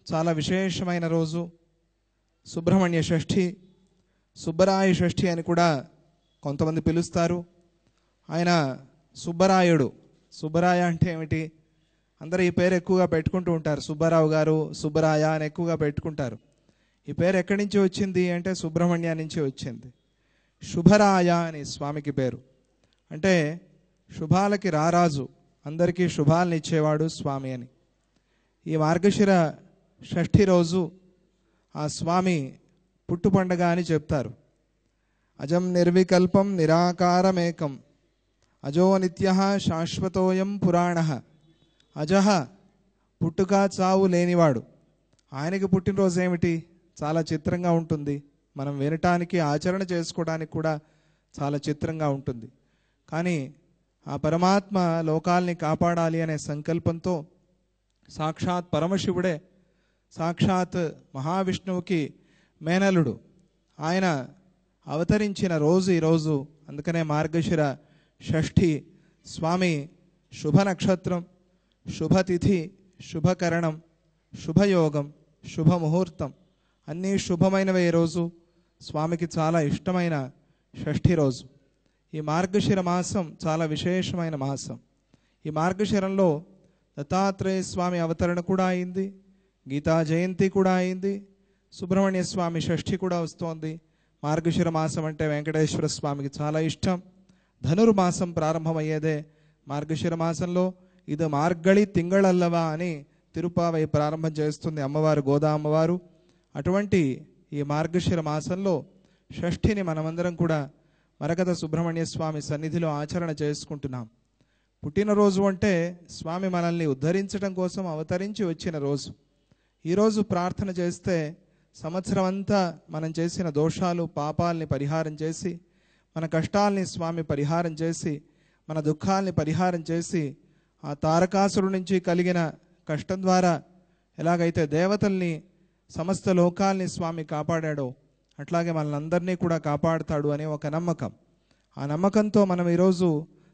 చాలా విశేషమైన రోజు. సుబ్రహ్మణ్య షష్ఠి, సుబ్బరాయ షష్ఠి అని కూడా కొంతమంది పిలుస్తారు. ఆయన సుబ్బరాయుడు. సుబ్బరాయ అంటే ఏమిటి? అందరూ ఈ పేరు ఎక్కువగా పెట్టుకుంటూ ఉంటారు. సుబ్బారావు గారు, సుబ్బరాయ అని ఎక్కువగా పెట్టుకుంటారు. ఈ పేరు ఎక్కడి నుంచి వచ్చింది అంటే సుబ్రహ్మణ్య నుంచి వచ్చింది. శుభరాయ అని స్వామికి పేరు. అంటే శుభాలకి రారాజు, అందరికీ శుభాలను ఇచ్చేవాడు స్వామి అని. ఈ మార్గశిర షష్ఠి రోజు ఆ స్వామి పుట్టు పండగ అని చెప్తారు. అజం నిర్వికల్పం నిరాకారమేకం అజో నిత్య శాశ్వతోయం పురాణ. అజహ, పుట్టుక చావు లేనివాడు. ఆయనకి పుట్టినరోజు ఏమిటి? చాలా చిత్రంగా ఉంటుంది. మనం వినటానికి, ఆచరణ చేసుకోవడానికి కూడా చాలా చిత్రంగా ఉంటుంది. కానీ ఆ పరమాత్మ లోకాల్ని కాపాడాలి అనే సంకల్పంతో సాక్షాత్ పరమశివుడే, సాక్షాత్ మహావిష్ణువుకి మేనలుడు ఆయన అవతరించిన రోజు ఈరోజు. అందుకనే మార్గశిర షష్ఠి. స్వామి శుభ నక్షత్రం, శుభతిథి, శుభకరణం, శుభయోగం, శుభముహూర్తం అన్నీ శుభమైనవే. ఈరోజు స్వామికి చాలా ఇష్టమైన షష్ఠి రోజు. ఈ మార్గశిర మాసం చాలా విశేషమైన మాసం. ఈ మార్గశిరంలో దత్తాత్రేయ స్వామి అవతరణ కూడా అయింది, గీతా జయంతి కూడా అయింది, సుబ్రహ్మణ్య స్వామి షష్ఠి కూడా వస్తోంది. మార్గశిర మాసం అంటే వెంకటేశ్వర స్వామికి చాలా ఇష్టం. ధనుర్మాసం ప్రారంభమయ్యేదే మార్గశిర మాసంలో. ఇది మార్గళి తింగళల్లవా అని తిరుపావై ప్రారంభం చేస్తుంది అమ్మవారు, గోదా అమ్మవారు. అటువంటి ఈ మార్గశిర మాసంలో షష్ఠిని మనమందరం కూడా మరకత సుబ్రహ్మణ్య స్వామి సన్నిధిలో ఆచరణ చేసుకుంటున్నాం. పుట్టినరోజు అంటే స్వామి మనల్ని ఉద్ధరించడం కోసం అవతరించి వచ్చిన రోజు. ఈరోజు ప్రార్థన చేస్తే సంవత్సరం అంతా మనం చేసిన దోషాలు, పాపాలని పరిహారం చేసి, మన కష్టాల్ని స్వామి పరిహారం చేసి, మన దుఃఖాల్ని పరిహారం చేసి, ఆ తారకాసురు నుంచి కలిగిన కష్టం ద్వారా ఎలాగైతే దేవతల్ని, సమస్త లోకాల్ని స్వామి కాపాడాడో అట్లాగే మనల్ని కూడా కాపాడుతాడు అనే ఒక నమ్మకం. ఆ నమ్మకంతో మనం ఈరోజు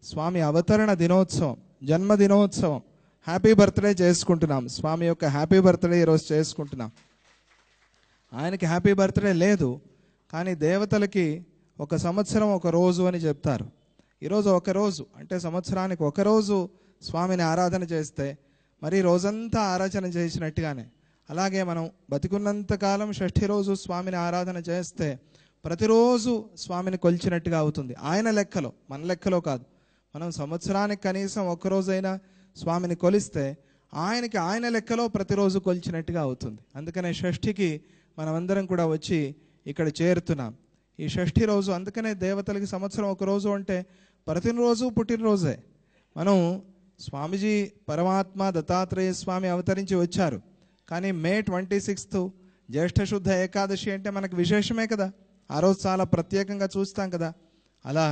స్వామి అవతరణ దినోత్సవం, జన్మదినోత్సవం, హ్యాపీ బర్త్డే చేసుకుంటున్నాం. స్వామి యొక్క హ్యాపీ బర్త్డే ఈరోజు చేసుకుంటున్నాం. ఆయనకి హ్యాపీ బర్త్డే లేదు, కానీ దేవతలకి ఒక సంవత్సరం ఒక రోజు అని చెప్తారు. ఈరోజు ఒక రోజు అంటే సంవత్సరానికి ఒక రోజు స్వామిని ఆరాధన చేస్తే మరి రోజంతా ఆరాధన చేసినట్టుగానే. అలాగే మనం బతికున్నంతకాలం షష్ఠి రోజు స్వామిని ఆరాధన చేస్తే ప్రతిరోజు స్వామిని కొలిచినట్టుగా అవుతుంది. ఆయన లెక్కలో, మన లెక్కలో కాదు. మనం సంవత్సరానికి కనీసం ఒక్కరోజైనా స్వామిని కొలిస్తే ఆయనకి ఆయన లెక్కలో ప్రతిరోజు కొలిచినట్టుగా అవుతుంది. అందుకనే షష్ఠికి మనమందరం కూడా వచ్చి ఇక్కడ చేరుతున్నాం. ఈ షష్ఠి రోజు అందుకనే దేవతలకి సంవత్సరం ఒక రోజు అంటే ప్రతిరోజు పుట్టినరోజే. మనం స్వామిజీ పరమాత్మ దత్తాత్రేయ స్వామి అవతరించి వచ్చారు, కానీ మే 26 జ్యేష్ఠ శుద్ధ ఏకాదశి అంటే మనకు విశేషమే కదా. ఆ రోజు చాలా ప్రత్యేకంగా చూస్తాం కదా. అలా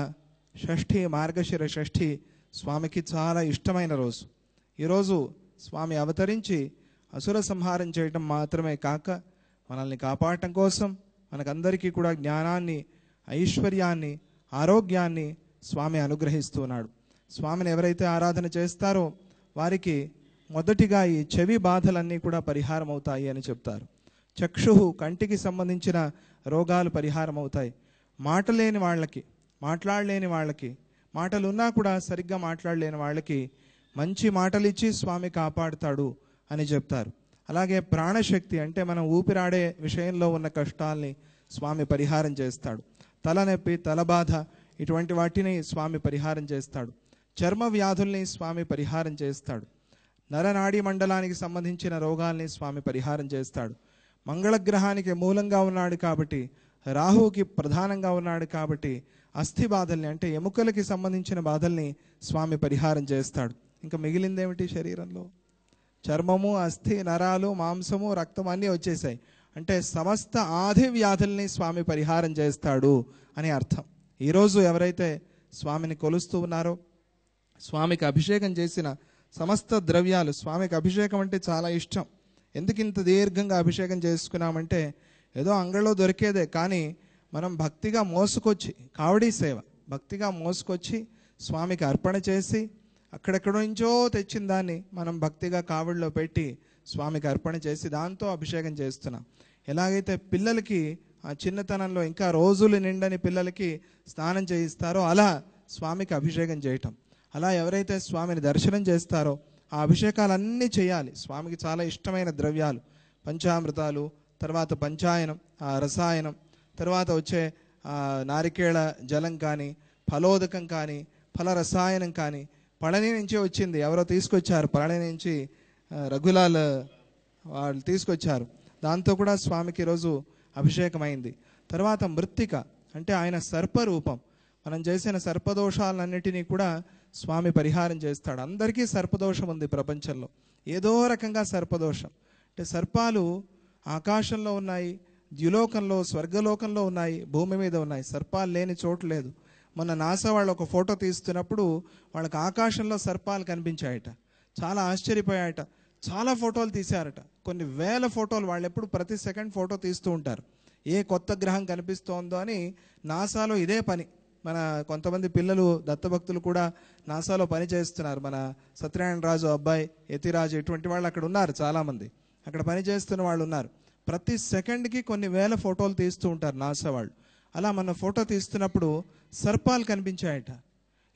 షష్ఠి, మార్గశిర షష్ఠి స్వామికి చాలా ఇష్టమైన రోజు. ఈరోజు స్వామి అవతరించి అసుర సంహారం చేయటం మాత్రమే కాక మనల్ని కాపాడటం కోసం మనకందరికీ కూడా జ్ఞానాన్ని, ఐశ్వర్యాన్ని, ఆరోగ్యాన్ని స్వామి అనుగ్రహిస్తున్నాడు. స్వామిని ఎవరైతే ఆరాధన చేస్తారో వారికి మొదటిగా ఈ చెవి బాధలన్నీ కూడా పరిహారం అవుతాయి అని చెప్తారు. చక్షుహు, కంటికి సంబంధించిన రోగాలు పరిహారం అవుతాయి. మాట లేని వాళ్ళకి, మాట్లాడలేని వాళ్ళకి, మాటలున్నా కూడా సరిగ్గా మాట్లాడలేని వాళ్ళకి మంచి మాటలు ఇచ్చి స్వామి కాపాడుతాడు అని చెప్తారు. అలాగే ప్రాణశక్తి అంటే మనం ఊపిరాడే విషయంలో ఉన్న కష్టాల్ని స్వామి పరిహారం చేస్తాడు. తలనొప్పి, తలబాధ ఇటువంటి వాటిని స్వామి పరిహారం చేస్తాడు. చర్మ వ్యాధుల్ని స్వామి పరిహారం చేస్తాడు. నరనాడీ మండలానికి సంబంధించిన రోగాల్ని స్వామి పరిహారం చేస్తాడు. మంగళగ్రహానికి మూలంగా ఉన్నాడు కాబట్టి, రాహువుకి ప్రధానంగా ఉన్నాడు కాబట్టి అస్థి బాధల్ని అంటే ఎముకలకి సంబంధించిన బాధల్ని స్వామి పరిహారం చేస్తాడు. ఇంకా మిగిలిందేమిటి? శరీరంలో చర్మము, అస్థి, నరాలు, మాంసము, రక్తం అన్నీ వచ్చేసాయి. అంటే సమస్త ఆది వ్యాధుల్ని స్వామి పరిహారం చేస్తాడు అని అర్థం. ఈరోజు ఎవరైతే స్వామిని కొలుస్తూ ఉన్నారో, స్వామికి అభిషేకం చేసిన సమస్త ద్రవ్యాలు, స్వామికి అభిషేకం అంటే చాలా ఇష్టం. ఎందుకు ఇంత దీర్ఘంగా అభిషేకం చేసుకున్నామంటే ఏదో అంగళ్ళలో దొరికేదే, కానీ మనం భక్తిగా మోసుకొచ్చి, కావడీ సేవ భక్తిగా మోసుకొచ్చి స్వామికి అర్పణ చేసి అక్కడెక్కడి నుంచో తెచ్చిన దాన్ని మనం భక్తిగా కావడిలో పెట్టి స్వామికి అర్పణ చేసి దాంతో అభిషేకం చేస్తున్నాం. ఎలాగైతే పిల్లలకి ఆ చిన్నతనంలో ఇంకా రోజులు నిండని పిల్లలకి స్నానం చేయిస్తారో అలా స్వామికి అభిషేకం చేయటం. అలా ఎవరైతే స్వామిని దర్శనం చేస్తారో ఆ అభిషేకాలన్నీ చేయాలి. స్వామికి చాలా ఇష్టమైన ద్రవ్యాలు పంచామృతాలు, తర్వాత పంచాయనం, రసాయనం, తర్వాత వచ్చే నారికేళ జలం కానీ, ఫలోదకం కానీ, ఫల రసాయనం కానీ పళని నుంచి వచ్చింది. ఎవరో తీసుకొచ్చారు పళని నుంచి, రఘులాల్ వాళ్ళు తీసుకొచ్చారు. దాంతో కూడా స్వామికి ఈరోజు అభిషేకమైంది. తర్వాత మృత్తిక అంటే ఆయన సర్పరూపం. మనం చేసిన సర్పదోషాలన్నిటినీ కూడా స్వామి పరిహారం చేస్తాడు. అందరికీ సర్పదోషం ఉంది ప్రపంచంలో, ఏదో రకంగా సర్పదోషం. అంటే సర్పాలు ఆకాశంలో ఉన్నాయి, ద్యులోకంలో స్వర్గలోకంలో ఉన్నాయి, భూమి మీద ఉన్నాయి. సర్పాలు లేని చోటు లేదు. మొన్న నాసా వాళ్ళు ఒక ఫోటో తీస్తున్నప్పుడు వాళ్ళకి ఆకాశంలో సర్పాలు కనిపించాయట. చాలా ఆశ్చర్యపోయాయట. చాలా ఫోటోలు తీశారట, కొన్ని వేల ఫోటోలు. వాళ్ళు ఎప్పుడు ప్రతి సెకండ్ ఫోటో తీస్తూ ఉంటారు, ఏ కొత్త గ్రహం కనిపిస్తోందో అని. నాసాలో ఇదే పని. మన కొంతమంది పిల్లలు దత్తభక్తులు కూడా నాసాలో పని చేస్తున్నారు. మన సత్యనారాయణ రాజు అబ్బాయి, యతిరాజు, ఇటువంటి వాళ్ళు అక్కడ ఉన్నారు. చాలామంది అక్కడ పని చేస్తున్న వాళ్ళు ఉన్నారు. ప్రతి సెకండ్కి కొన్ని వేల ఫోటోలు తీస్తూ ఉంటారు నాసా వాళ్ళు. అలా మన ఫోటో తీస్తున్నప్పుడు సర్పాలు కనిపించాయట.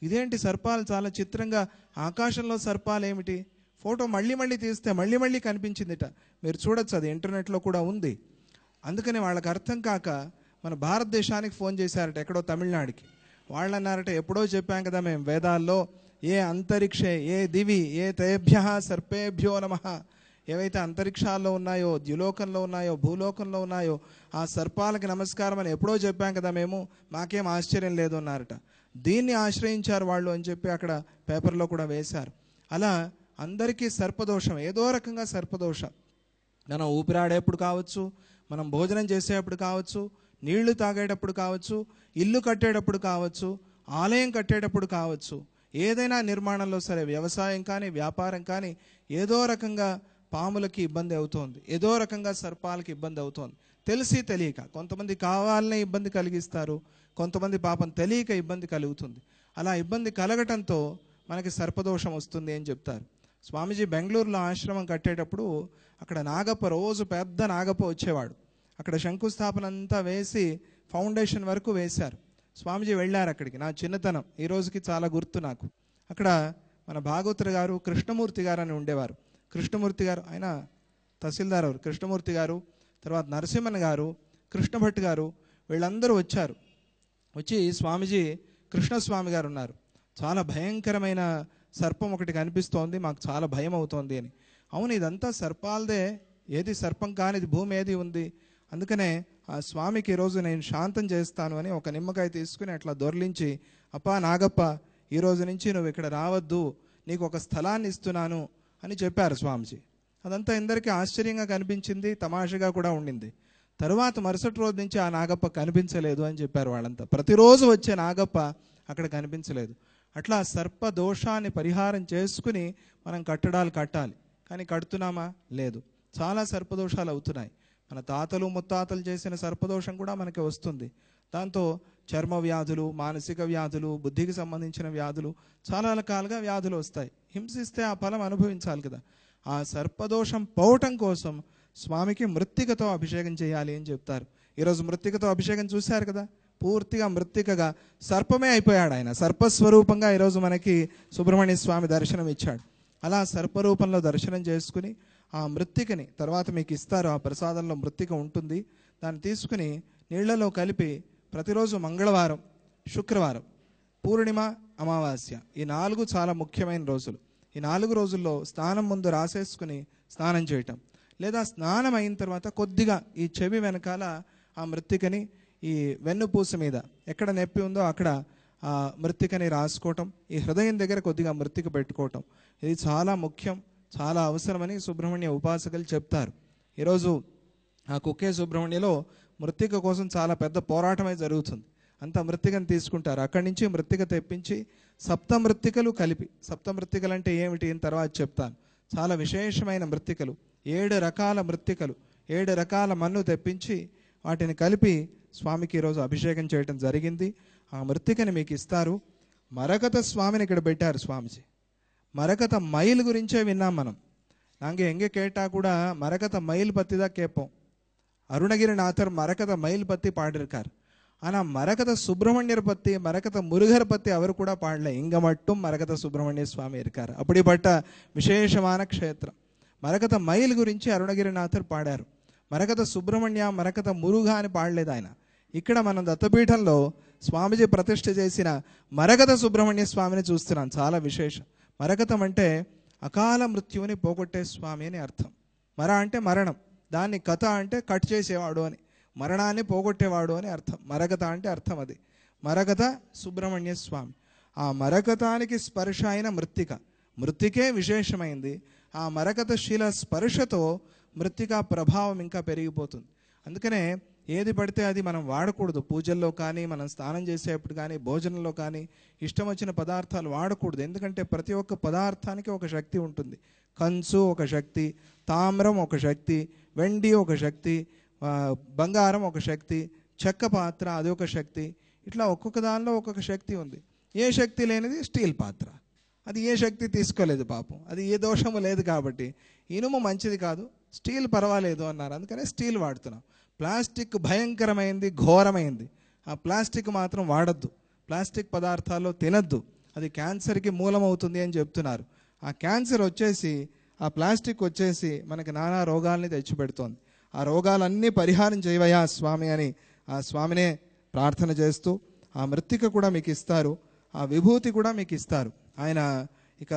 ఇదేంటి సర్పాలు చాలా చిత్రంగా, ఆకాశంలో సర్పాలు ఏమిటి? ఫోటో మళ్ళీ మళ్ళీ తీస్తే మళ్ళీ మళ్ళీ కనిపించిందిట. మీరు చూడొచ్చు, అది ఇంటర్నెట్లో కూడా ఉంది. అందుకని వాళ్ళకి అర్థం కాక మన భారతదేశానికి ఫోన్ చేశారట, ఎక్కడో తమిళనాడుకి. వాళ్ళు అన్నారట, ఎప్పుడో చెప్పాం కదా మేము వేదాల్లో, ఏ అంతరిక్షే ఏ దివి ఏ తేభ్య సర్పేభ్యో నమః, ఏవైతే అంతరిక్షాల్లో ఉన్నాయో, ద్యులోకంలో ఉన్నాయో, భూలోకంలో ఉన్నాయో ఆ సర్పాలకి నమస్కారం అని ఎప్పుడో చెప్పాం కదా మేము, మాకేం ఆశ్చర్యం లేదు అన్నారట. దీన్ని ఆశ్రయించారు వాళ్ళు అని చెప్పి అక్కడ పేపర్లో కూడా వేశారు. అలా అందరికీ సర్పదోషం, ఏదో రకంగా సర్పదోషం. మనం ఊపిరాడేప్పుడు కావచ్చు, మనం భోజనం చేసేటప్పుడు కావచ్చు, నీళ్లు తాగేటప్పుడు కావచ్చు, ఇల్లు కట్టేటప్పుడు కావచ్చు, ఆలయం కట్టేటప్పుడు కావచ్చు, ఏదైనా నిర్మాణంలో సరే, వ్యవసాయం కానీ వ్యాపారం కానీ, ఏదో రకంగా పాములకి ఇబ్బంది అవుతోంది, ఏదో రకంగా సర్పాలకి ఇబ్బంది అవుతోంది. తెలిసి తెలియక, కొంతమంది కావాలనే ఇబ్బంది కలిగిస్తారు, కొంతమంది పాపం తెలియక ఇబ్బంది కలుగుతుంది. అలా ఇబ్బంది కలగటంతో మనకి సర్పదోషం వస్తుంది అని చెప్తారు. స్వామీజీ బెంగళూరులో ఆశ్రమం కట్టేటప్పుడు అక్కడ నాగప్ప, రోజు పెద్ద నాగప్ప వచ్చేవాడు. అక్కడ శంకుస్థాపన అంతా వేసి ఫౌండేషన్ వరకు వేశారు. స్వామీజీ వెళ్ళారు అక్కడికి. నా చిన్నతనం ఈ రోజుకి చాలా గుర్తు నాకు. అక్కడ మన భాగవతులు గారు, కృష్ణమూర్తి గారు అని ఉండేవారు. కృష్ణమూర్తి గారు, ఆయన తహసీల్దార్ ఎవరు, కృష్ణమూర్తి గారు, తర్వాత నరసింహన్ గారు, కృష్ణభట్ గారు, వీళ్ళందరూ వచ్చారు. వచ్చి స్వామీజీ, కృష్ణస్వామి గారు ఉన్నారు, చాలా భయంకరమైన సర్పం ఒకటి కనిపిస్తోంది, మాకు చాలా భయం అవుతోంది అని. అవును, ఇదంతా సర్పాలదే, ఏది సర్పం కానిది భూమి ఏది ఉంది, అందుకనే ఆ స్వామికి ఈరోజు నేను శాంతం చేస్తాను అని ఒక నిమ్మకాయ తీసుకుని అట్లా దొర్లించి, అప్పా నాగప్ప, ఈరోజు నుంచి నువ్వు ఇక్కడ రావద్దు, నీకు ఒక స్థలాన్ని ఇస్తున్నాను అని చెప్పారు స్వామీజీ. అదంతా అందరికీ ఆశ్చర్యంగా కనిపించింది, తమాషగా కూడా ఉండింది. తరువాత మరుసటి రోజు నుంచి ఆ నాగప్ప కనిపించలేదు అని చెప్పారు వాళ్ళంతా. ప్రతిరోజు వచ్చే నాగప్ప అక్కడ కనిపించలేదు. అట్లా సర్ప దోషాన్ని పరిహారం చేసుకుని మనం కట్టడాలు కట్టాలి. కానీ కడుతున్నామా? లేదు. చాలా సర్పదోషాలు అవుతున్నాయి. మన తాతలు ముత్తాతలు చేసిన సర్పదోషం కూడా మనకి వస్తుంది. దాంతో చర్మ వ్యాధులు, మానసిక వ్యాధులు, బుద్ధికి సంబంధించిన వ్యాధులు, చాలా రకాలుగా వ్యాధులు వస్తాయి. హింసిస్తే ఆ ఫలం అనుభవించాలి కదా. ఆ సర్పదోషం పోవటం కోసం స్వామికి మృత్తికతో అభిషేకం చేయాలి అని చెప్తారు. ఈరోజు మృత్తికతో అభిషేకం చూశారు కదా, పూర్తిగా మృత్తికగా సర్పమే అయిపోయాడు ఆయన. సర్పస్వరూపంగా ఈరోజు మనకి సుబ్రహ్మణ్య స్వామి దర్శనం ఇచ్చాడు. అలా సర్పరూపంలో దర్శనం చేసుకుని ఆ మృత్తికని తర్వాత మీకు ఇస్తారు, ఆ ప్రసాదంలో మృత్తిక ఉంటుంది. దాన్ని తీసుకుని నీళ్లలో కలిపి ప్రతిరోజు మంగళవారం, శుక్రవారం, పూర్ణిమ, అమావాస్య, ఈ 4 చాలా ముఖ్యమైన రోజులు. ఈ 4 రోజుల్లో స్నానం ముందు రాసేసుకుని స్నానం చేయటం, లేదా స్నానం అయిన తర్వాత కొద్దిగా ఈ చెవి వెనకాల ఆ మృత్తికని ఈ వెన్నుపూస మీద ఎక్కడ నొప్పి ఉందో అక్కడ ఆ మృత్తికని రాసుకోవటం, ఈ హృదయం దగ్గర కొద్దిగా మృత్తిక పెట్టుకోవటం, ఇది చాలా ముఖ్యం, చాలా అవసరమని సుబ్రహ్మణ్య ఉపాసకులు చెప్తారు. ఈరోజు ఆ కుక్కే సుబ్రహ్మణ్యలో మృత్తిక కోసం చాలా పెద్ద పోరాటమే జరుగుతుంది. అంత మృత్తికను తీసుకుంటారు. అక్కడి నుంచి మృత్తిక తెప్పించి సప్త మృత్తికలు కలిపి, సప్త మృత్తికలు అంటే ఏమిటి అని తర్వాత చెప్తాను. చాలా విశేషమైన మృత్తికలు, 7 రకాల మృత్తికలు, 7 రకాల మన్ను తెప్పించి వాటిని కలిపి స్వామికి ఈరోజు అభిషేకం చేయడం జరిగింది. ఆ మృత్తికని మీకు ఇస్తారు. మరకత స్వామిని ఇక్కడ పెట్టారు స్వామిజీ. మరకత మైల్ గురించే విన్నాం మనం. நாங்கள் எங்கே கேட்டால் கூட மரகத மயில் பற்றி தான் கேட்போம். அருணகிரிநாதர் மரகத மயில் பற்றி பாடியிருக்கார். ஆனால் மரகத சுப்பிரமணியர் பற்றி, மரகத முருகர் பற்றி அவர் கூட பாடல. இங்கே மட்டும் மரகத சுப்பிரமணிய சுவாமி இருக்கார். அப்படிப்பட்ட విశేషமான క్షేత్రం. మరకత మైల్ గురించి అరుణగిరినాథర్ పాడారు. మరకత సుబ్రహ్మణ్య, మరకత మురుగా అని పాడలేదు ఆయన. ఇక్కడ మనం దత్తపీఠంలో స్వామిజీ ప్రతిష్ఠ చేసిన మరకత సుబ్రహ్మణ్య స్వామిని చూస్తున్నాం. చాలా విశేషం. మరకతం అంటే అకాల మృత్యువుని పోగొట్టే స్వామి అని అర్థం. మర అంటే మరణం, దాన్ని కథ అంటే కట్ చేసేవాడు అని, మరణాన్ని పోగొట్టేవాడు అని అర్థం. మరకత అంటే అర్థం అది. మరకత సుబ్రహ్మణ్య స్వామి. ఆ మరకతానికి స్పర్శ అయిన మృత్తిక, మృత్తికే విశేషమైంది. ఆ మరకత శిల స్పర్శతో మృత్తికా ప్రభావం ఇంకా పెరిగిపోతుంది. అందుకనే ఏది పడితే అది మనం వాడకూడదు. పూజల్లో కానీ, మనం స్నానం చేసేప్పుడు కానీ, భోజనంలో కానీ ఇష్టం వచ్చిన పదార్థాలు వాడకూడదు. ఎందుకంటే ప్రతి ఒక్క పదార్థానికి ఒక శక్తి ఉంటుంది. కంచు ఒక శక్తి, తామ్రం ఒక శక్తి, వెండి ఒక శక్తి, బంగారం ఒక శక్తి, చెక్క పాత్ర అది ఒక శక్తి. ఇట్లా ఒక్కొక్క దానిలో ఒక్కొక్క శక్తి ఉంది. ఏ శక్తి లేనిది స్టీల్ పాత్ర. అది ఏ శక్తి తీసుకోలేదు పాపం, అది ఏ దోషము లేదు. కాబట్టి ఇనుము మంచిది కాదు, స్టీల్ పర్వాలేదు అన్నారు. అందుకనే స్టీల్ వాడుతున్నాం. ప్లాస్టిక్ భయంకరమైంది, ఘోరమైంది. ఆ ప్లాస్టిక్ మాత్రం వాడద్దు. ప్లాస్టిక్ పదార్థాల్లో తినద్దు, అది క్యాన్సర్కి మూలమవుతుంది అని చెప్తున్నారు. ఆ క్యాన్సర్ వచ్చేసి, ఆ ప్లాస్టిక్ వచ్చేసి మనకి నానా రోగాల్ని తెచ్చిపెడుతోంది. ఆ రోగాలన్నీ పరిహారం చేయవయా స్వామి అని ఆ స్వామినే ప్రార్థన చేస్తూ, ఆ మృత్తిక కూడా మీకు ఇస్తారు, ఆ విభూతి కూడా మీకు ఇస్తారు. ఆయన ఇక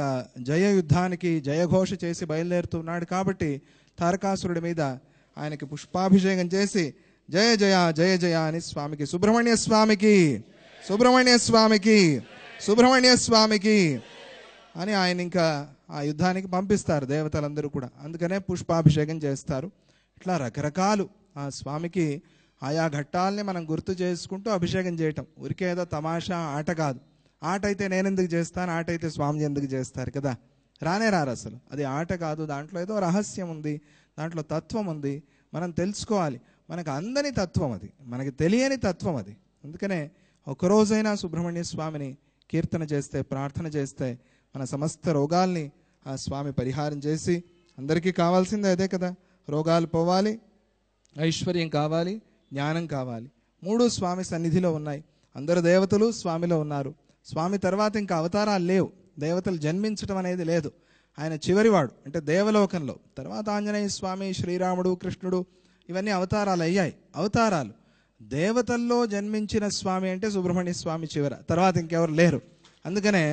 జయ యుద్ధానికి జయఘోష చేసి బయలుదేరుతున్నాడు. కాబట్టి తారకాసురుడి మీద ఆయనకి పుష్పాభిషేకం చేసి జయ జయ జయ జయ అని స్వామికి, సుబ్రహ్మణ్య స్వామికి, సుబ్రహ్మణ్య స్వామికి, సుబ్రహ్మణ్య స్వామికి అని ఆయన ఇంకా ఆ యుద్ధానికి పంపిస్తారు దేవతలందరూ కూడా. అందుకనే పుష్పాభిషేకం చేస్తారు. ఇట్లా రకరకాలు ఆ స్వామికి ఆయా ఘట్టాలని మనం గుర్తు చేసుకుంటూ అభిషేకం చేయటం. ఊరికేదో తమాషా ఆట కాదు. ఆట అయితే నేను ఎందుకు చేస్తాను, ఆట అయితే స్వామి ఎందుకు చేస్తారు కదా, రానే రారు అసలు. అది ఆట కాదు, దాంట్లో ఏదో రహస్యం ఉంది, దాంట్లో తత్వం ఉంది. మనం తెలుసుకోవాలి. మనకు అందని తత్వం అది, మనకి తెలియని తత్వం అది. అందుకనే ఒకరోజైనా సుబ్రహ్మణ్య స్వామిని కీర్తన చేస్తే, ప్రార్థన చేస్తే మన సమస్త రోగాల్ని ఆ స్వామి పరిహారం చేసి, అందరికీ కావాల్సిందే అదే కదా, రోగాలు పోవాలి, ఐశ్వర్యం కావాలి, జ్ఞానం కావాలి. మూడు స్వామి సన్నిధిలో ఉన్నాయి. అందరు దేవతలు స్వామిలో ఉన్నారు. స్వామి తర్వాత ఇంకా అవతారాలు లేవు. దేవతలు జన్మించడం అనేది లేదు. ఆయన చివరివాడు, అంటే దేవలోకంలో. తర్వాత ఆంజనేయ స్వామి, శ్రీరాముడు, కృష్ణుడు ఇవన్నీ అవతారాలు అయ్యాయి. అవతారాలు దేవతల్లో జన్మించిన స్వామి అంటే సుబ్రహ్మణ్య స్వామి చివర, తర్వాత ఇంకెవరు లేరు. అందుకనే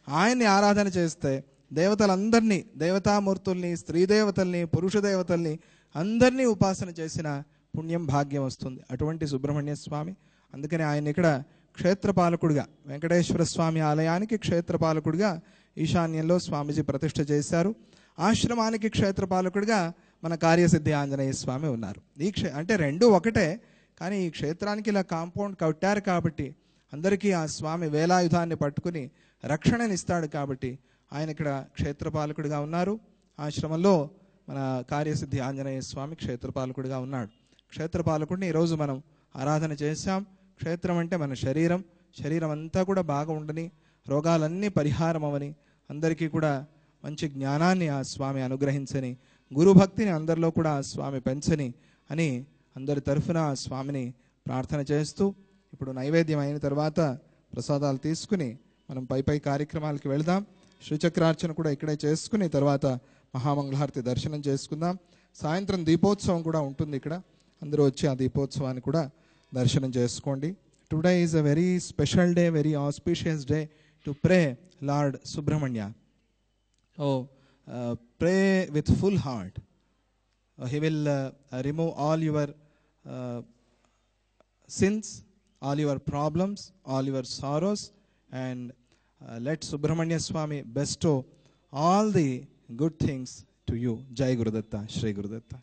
ఆయన్ని ఆరాధన చేస్తే దేవతలందరినీ, దేవతామూర్తుల్ని, స్త్రీ దేవతల్ని, పురుష దేవతల్ని అందరినీ ఉపాసన చేసిన పుణ్యం, భాగ్యం వస్తుంది. అటువంటి సుబ్రహ్మణ్య స్వామి. అందుకని ఆయన ఇక్కడ క్షేత్రపాలకుడిగా, వెంకటేశ్వర స్వామి ఆలయానికి క్షేత్రపాలకుడిగా ఈశాన్యంలో స్వామిజీ ప్రతిష్ఠ చేశారు. ఆశ్రమానికి క్షేత్రపాలకుడిగా మన కార్యసిద్ధి ఆంజనేయ స్వామి ఉన్నారు. ఈ అంటే రెండు ఒకటే, కానీ ఈ క్షేత్రానికి ఇలా కాంపౌండ్ కట్టారు కాబట్టి అందరికీ ఆ స్వామి వేలాయుధాన్ని పట్టుకుని రక్షణనిస్తాడు. కాబట్టి ఆయన ఇక్కడ క్షేత్రపాలకుడిగా ఉన్నారు. ఆశ్రమంలో మన కార్యసిద్ధి ఆంజనేయ స్వామి క్షేత్రపాలకుడిగా ఉన్నాడు. క్షేత్రపాలకుడిని ఈరోజు మనం ఆరాధన చేశాం. క్షేత్రం అంటే మన శరీరం. శరీరం అంతా కూడా బాగా ఉండని, రోగాలన్నీ పరిహారం అవని, అందరికీ కూడా మంచి జ్ఞానాన్ని ఆ స్వామి అనుగ్రహించని, గురుభక్తిని అందరిలో కూడా ఆ స్వామి పెంచని అని అందరి తరఫున ఆ స్వామిని ప్రార్థన చేస్తూ, ఇప్పుడు నైవేద్యం అయిన తర్వాత ప్రసాదాలు తీసుకుని మనం పై కార్యక్రమాలకి వెళదాం. శ్రీచక్రార్చన కూడా ఇక్కడే చేసుకుని తర్వాత మహామంగళహారతి దర్శనం చేసుకుందాం. సాయంత్రం దీపోత్సవం కూడా ఉంటుంది ఇక్కడ. అందరూ వచ్చి ఆ దీపోత్సవాన్ని కూడా దర్శనం చేసుకోండి. Today is a very special day, very auspicious day to pray lord Subrahmanya. Pray with full heart. He will remove all your sins, all your problems, all your sorrows, and let Subramanya Swami bestow all the good things to you. Jai Gurudatta, Shri Gurudatta.